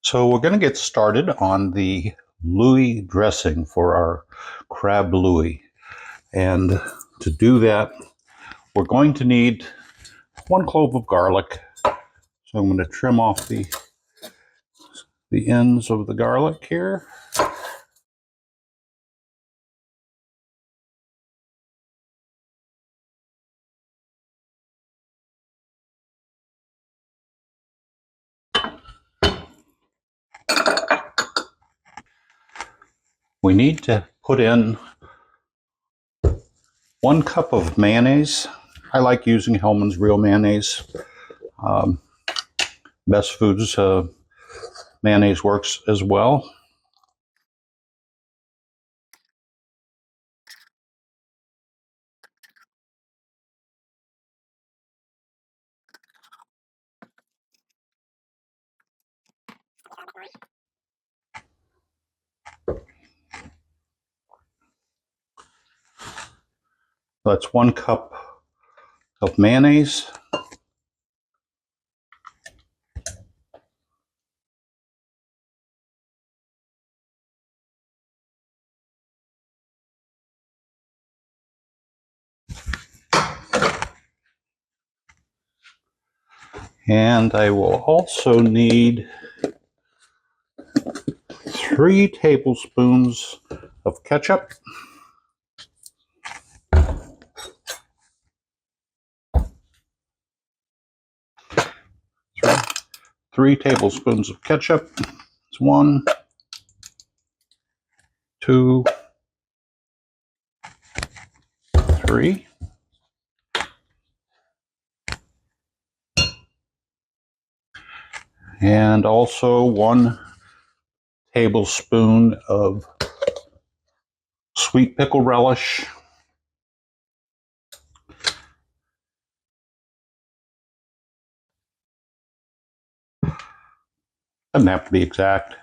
So we're going to get started on the Louie dressing for our crab Louie. And to do that, we're going to need 1 clove of garlic. So I'm going to trim off the ends of the garlic here. We need to put in 1 cup of mayonnaise. I like using Hellmann's real mayonnaise. Best Foods mayonnaise works as well. That's 1 cup of mayonnaise. And I will also need 3 tablespoons of ketchup. Three tablespoons of ketchup. It's 1, 2, 3. And also 1 tablespoon of sweet pickle relish. Doesn't have to be exact.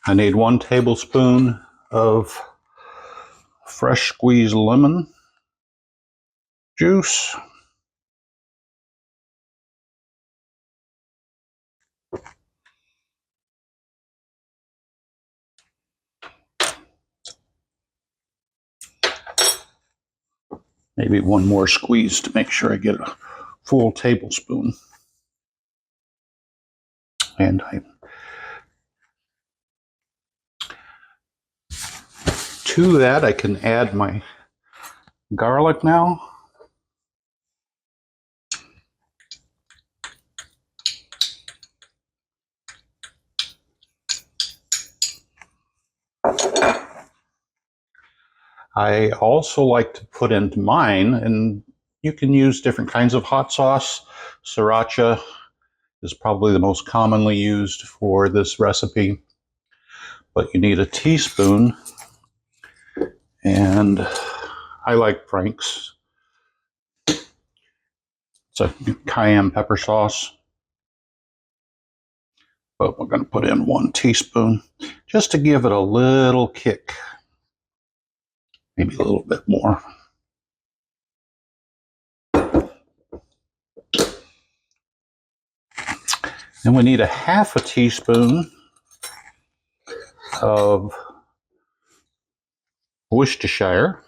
I need 1 tablespoon of fresh squeezed lemon juice. Maybe 1 more squeeze to make sure I get a full tablespoon. And to that, I can add my garlic now. I also like to put into mine, and you can use different kinds of hot sauce. Sriracha is probably the most commonly used for this recipe, but you need a teaspoon, and I like Frank's. It's a cayenne pepper sauce, but we're going to put in 1 teaspoon just to give it a little kick, maybe a little bit more. Then we need a 1/2 teaspoon of Worcestershire.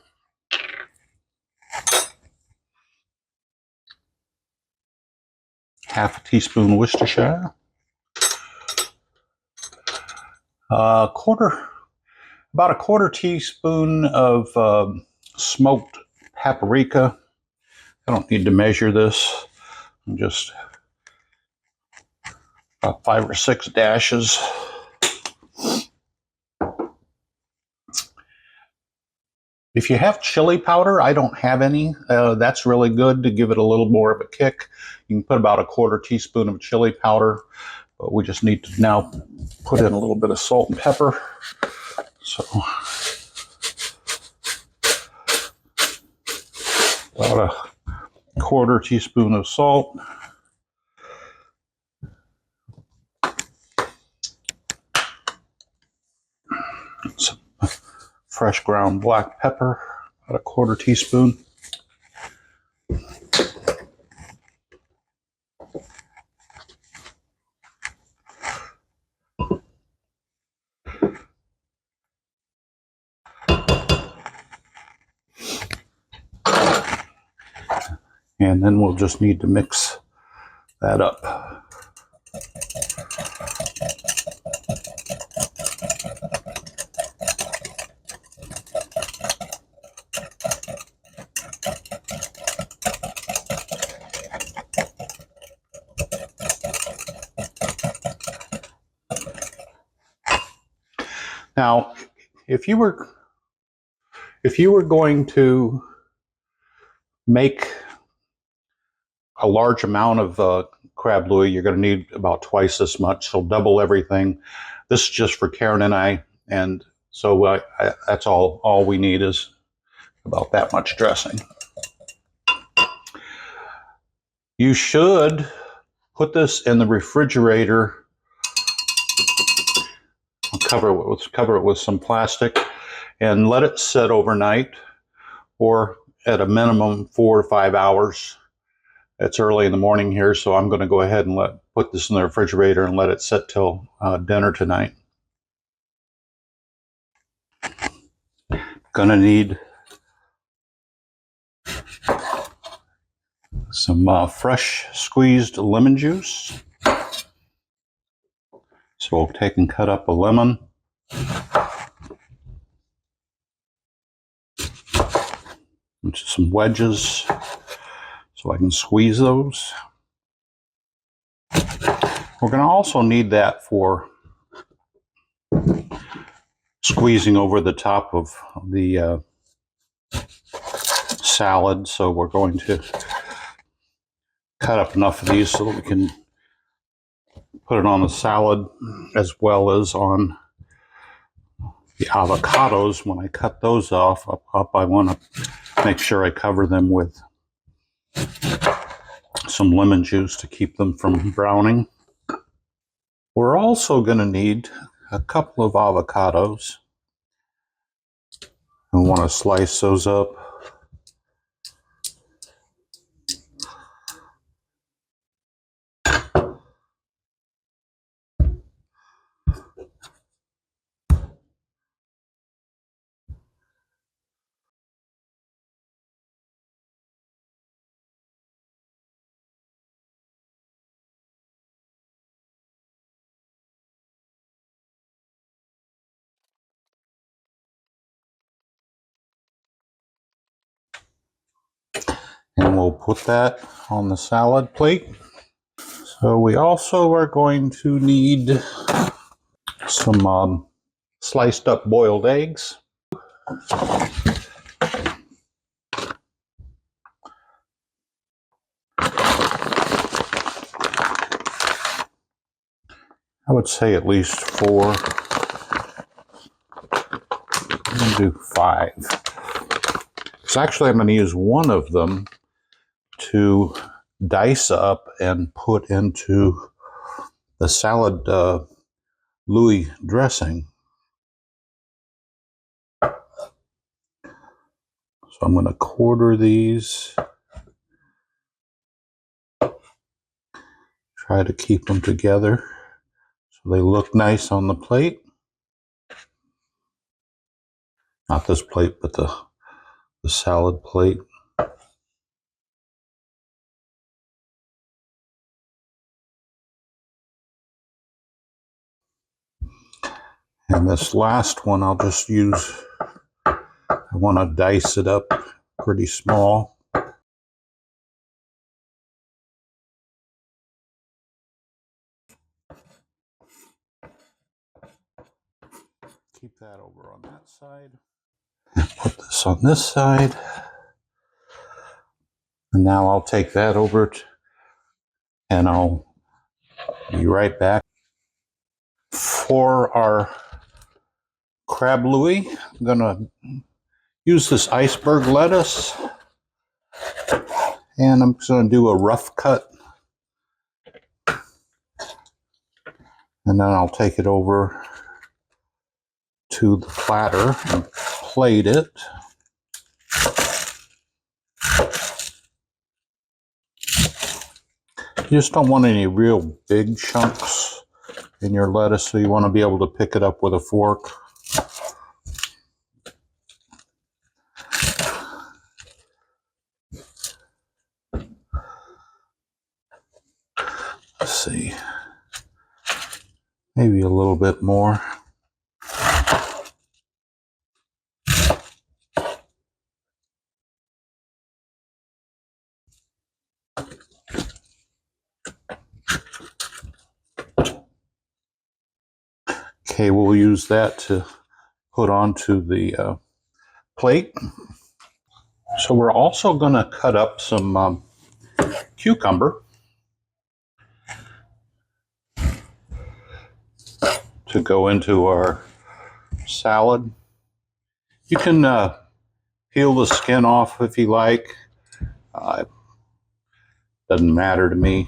Half a teaspoon Worcestershire. About a 1/4 teaspoon of smoked paprika. I don't need to measure this. I'm just about 5 or 6 dashes. If you have chili powder, I don't have any. That's really good to give it a little more of a kick. You can put about a 1/4 teaspoon of chili powder, but we just need to now put in a little bit of salt and pepper. So about a 1/4 teaspoon of salt. Some fresh ground black pepper, about a 1/4 teaspoon. And then we'll just need to mix that up. Now, if you were going to make a large amount of crab Louie, you're going to need about twice as much, so double everything. This is just for Karen and I, and so that's all we need is about that much dressing. You should put this in the refrigerator. Cover it with some plastic and let it sit overnight, or at a minimum 4 to 5 hours. It's early in the morning here, so I'm going to go ahead and put this in the refrigerator and let it sit till dinner tonight. Going to need some fresh squeezed lemon juice. So we'll take and cut up a lemon. Into some wedges so I can squeeze those. We're going to also need that for squeezing over the top of the salad. So we're going to cut up enough of these so that we can put it on the salad as well as on the avocados. When I cut those off up, I want to make sure I cover them with some lemon juice to keep them from browning. We're also going to need a couple of avocados. I want to slice those up. And we'll put that on the salad plate. So we also are going to need some sliced up boiled eggs. I would say at least 4. I'm going to do 5. So actually I'm going to use one of them to dice up and put into the salad Louie dressing. So I'm going to quarter these. Try to keep them together so they look nice on the plate. Not this plate, but the salad plate. And this last one I'll just use, I want to dice it up pretty small. Keep that over on that side. Put this on this side. And now I'll take that over and I'll be right back. For our crab Louie, I'm going to use this iceberg lettuce. And I'm just going to do a rough cut. And then I'll take it over to the platter and plate it. You just don't want any real big chunks in your lettuce, so you want to be able to pick it up with a fork. Maybe a little bit more. Okay, we'll use that to put onto the plate. So we're also going to cut up some cucumber to go into our salad. You can peel the skin off if you like. Doesn't matter to me.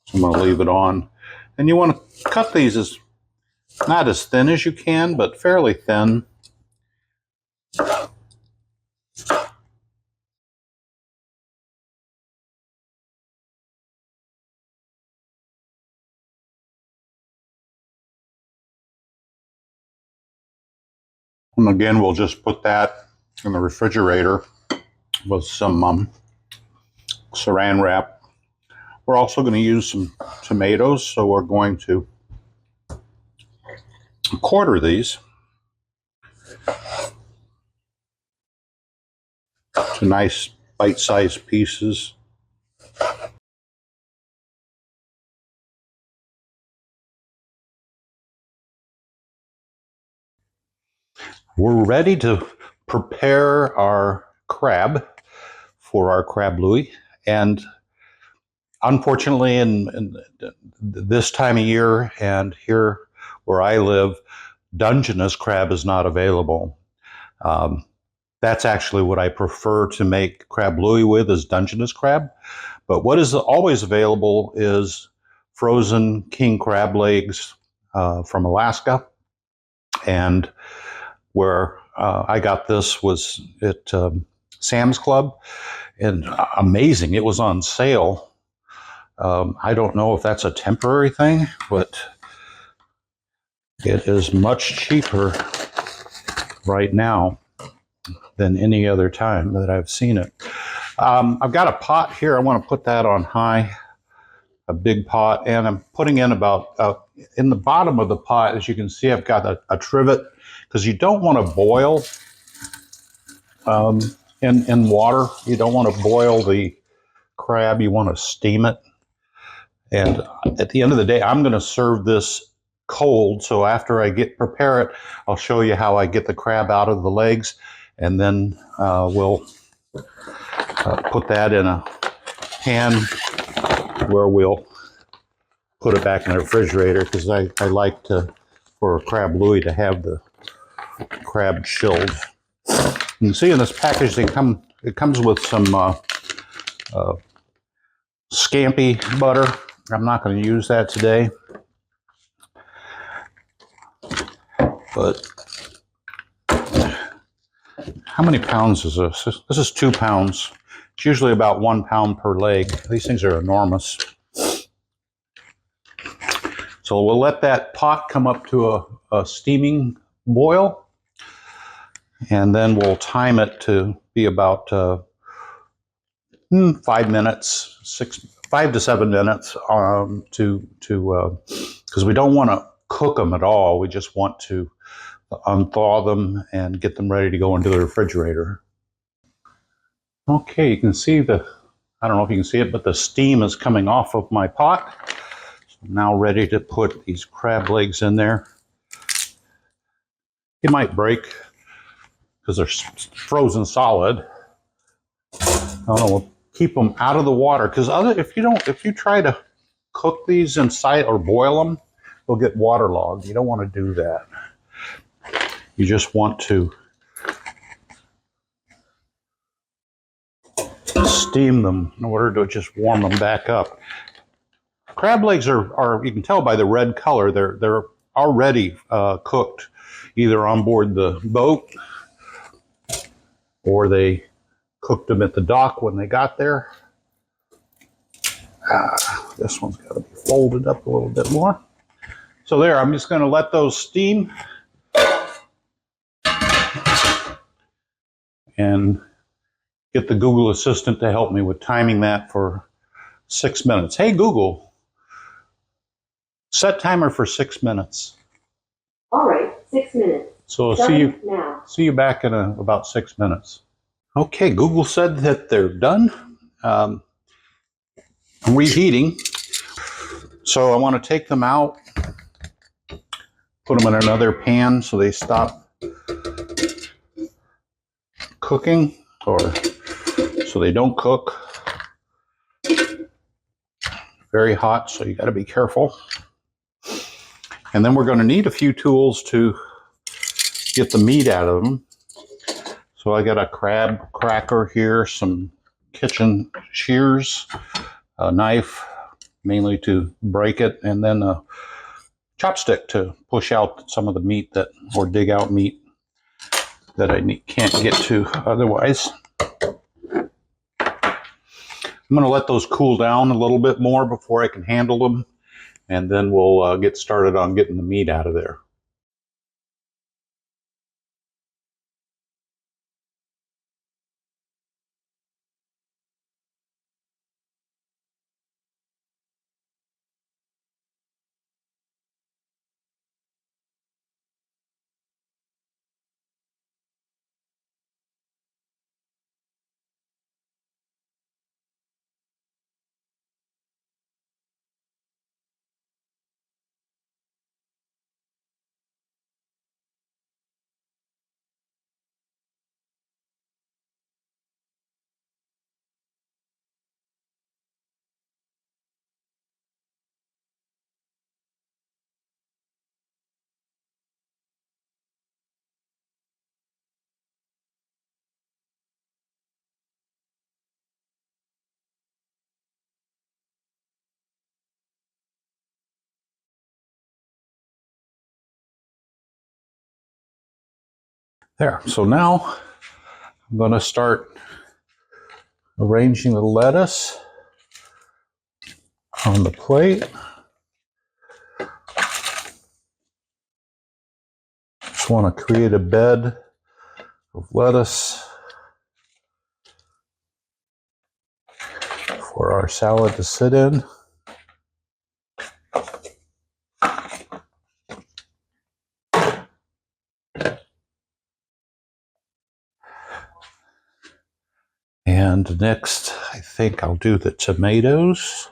So I'm going to leave it on. And you want to cut these as not as thin as you can, but fairly thin. And again, we'll just put that in the refrigerator with some saran wrap. We're also going to use some tomatoes, so we're going to quarter these to nice bite-sized pieces. We're ready to prepare our crab for our crab Louie. And unfortunately, in this time of year and here where I live, Dungeness crab is not available. That's actually what I prefer to make crab Louie with, is Dungeness crab. But what is always available is frozen king crab legs from Alaska. And where I got this was at Sam's Club. And amazing, it was on sale. I don't know if that's a temporary thing, but it is much cheaper right now than any other time that I've seen it. I've got a pot here. I want to put that on high, a big pot, and I'm putting in about, in the bottom of the pot, as you can see, I've got a trivet, because you don't want to boil in water. You don't want to boil the crab. You want to steam it. And at the end of the day, I'm going to serve this cold. So after I prepare it, I'll show you how I get the crab out of the legs. And then we'll put that in a pan where we'll put it back in the refrigerator, because I like for a crab Louie to have the crab chilled. You can see in this package it comes with some scampi butter. I'm not going to use that today, but how many pounds is this? This is 2 pounds. It's usually about 1 pound per leg. These things are enormous. So we'll let that pot come up to a steaming boil, and then we'll time it to be about 5 minutes, 5 to 7 minutes, because we don't want to cook them at all. We just want to unthaw them and get them ready to go into the refrigerator. Okay, you can see I don't know if you can see it, but the steam is coming off of my pot. So I'm now ready to put these crab legs in there. It might break because they're frozen solid. I don't know, we'll keep them out of the water, because if you try to cook these inside or boil them, they'll get waterlogged. You don't want to do that. You just want to steam them in order to just warm them back up. Crab legs are you can tell by the red color, they're already cooked, either on board the boat or they cooked them at the dock when they got there. This one's got to be folded up a little bit more. So there, I'm just going to let those steam and get the Google Assistant to help me with timing that for 6 minutes. Hey, Google, Set timer for 6 minutes. All right, 6 minutes. So see you back in about 6 minutes. Okay, Google said that they're done. I'm reheating. So I want to take them out, put them in another pan so they stop cooking, or so they don't cook. Very hot, so you got to be careful. And then we're going to need a few tools to get the meat out of them. So I got a crab cracker here, some kitchen shears, a knife, mainly to break it, and then a chopstick to push out some of the meat that, or dig out meat that I can't get to otherwise. I'm going to let those cool down a little bit more before I can handle them, and then we'll get started on getting the meat out of there. There, so now I'm going to start arranging the lettuce on the plate. Just want to create a bed of lettuce for our salad to sit in. And next, I think I'll do the tomatoes.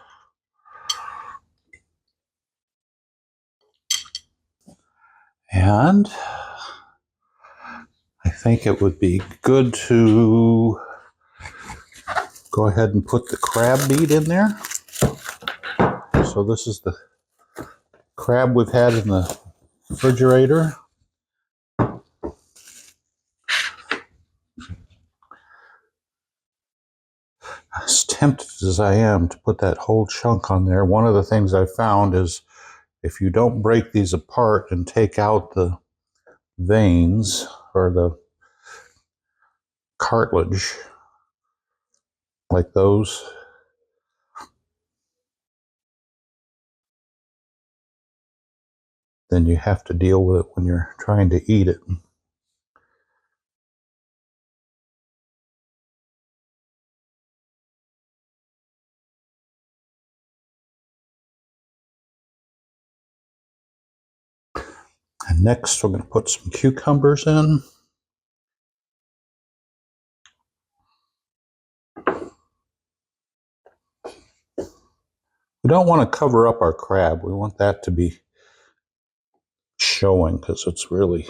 And I think it would be good to go ahead and put the crab meat in there. So this is the crab we've had in the refrigerator. As tempted as I am to put that whole chunk on there, one of the things I found is if you don't break these apart and take out the veins or the cartilage like those, then you have to deal with it when you're trying to eat it. And next we're going to put some cucumbers in. We don't want to cover up our crab. We want that to be showing because it's really,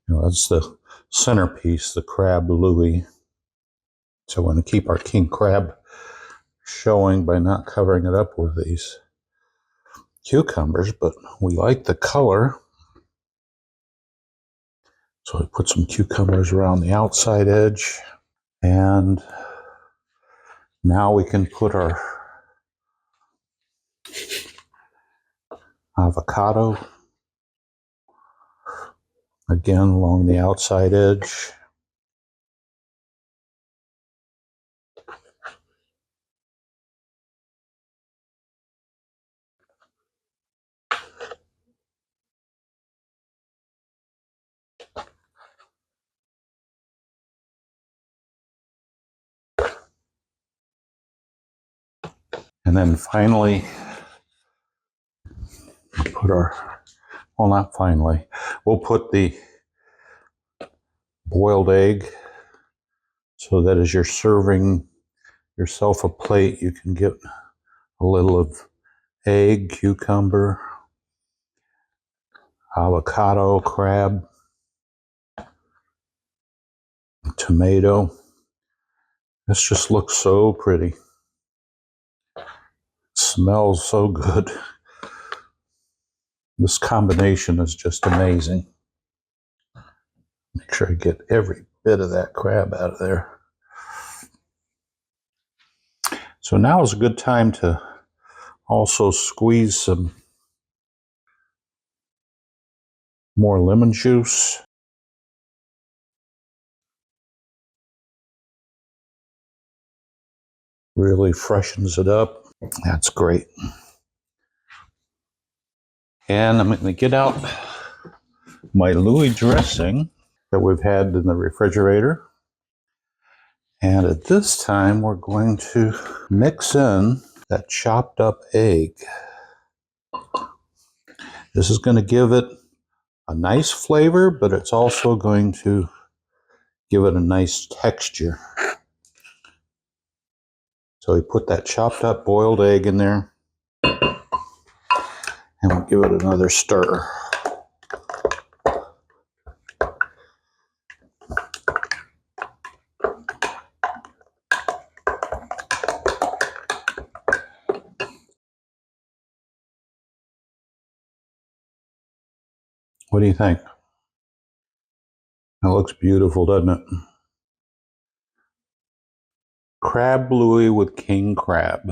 that's the centerpiece, the crab Louie. So we want to keep our king crab showing by not covering it up with these cucumbers, but we like the color. So I put some cucumbers around the outside edge. And now we can put our avocado again along the outside edge. And then finally, put our, well, not finally, we'll put the boiled egg so that as you're serving yourself a plate, you can get a little of egg, cucumber, avocado, crab, tomato. This just looks so pretty. Smells so good. This combination is just amazing. Make sure I get every bit of that crab out of there. So now is a good time to also squeeze some more lemon juice. Really freshens it up. That's great. And I'm going to get out my Louie dressing that we've had in the refrigerator. And at this time, we're going to mix in that chopped up egg. This is going to give it a nice flavor, but it's also going to give it a nice texture. So we put that chopped up boiled egg in there, and we'll give it another stir. What do you think? That looks beautiful, doesn't it? Crab Louie with king crab.